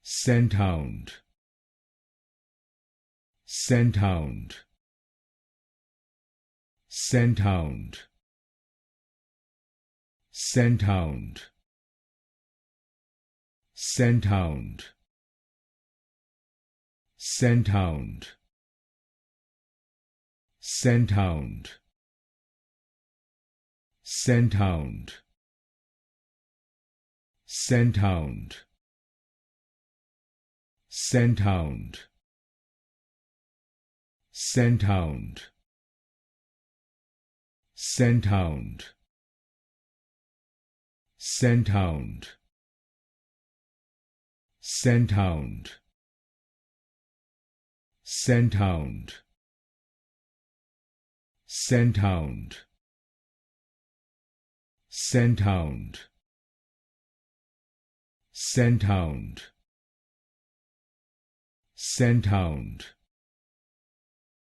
Scenthound, Scenthound, Scenthound, Scenthound, Scenthound, Scenthound, Scenthound, Scenthound, Scenthound, Scenthound, Scenthound, Scenthound, Scenthound, Scenthound, Scenthound, Scenthound, Scenthound, Scenthound, Scenthound,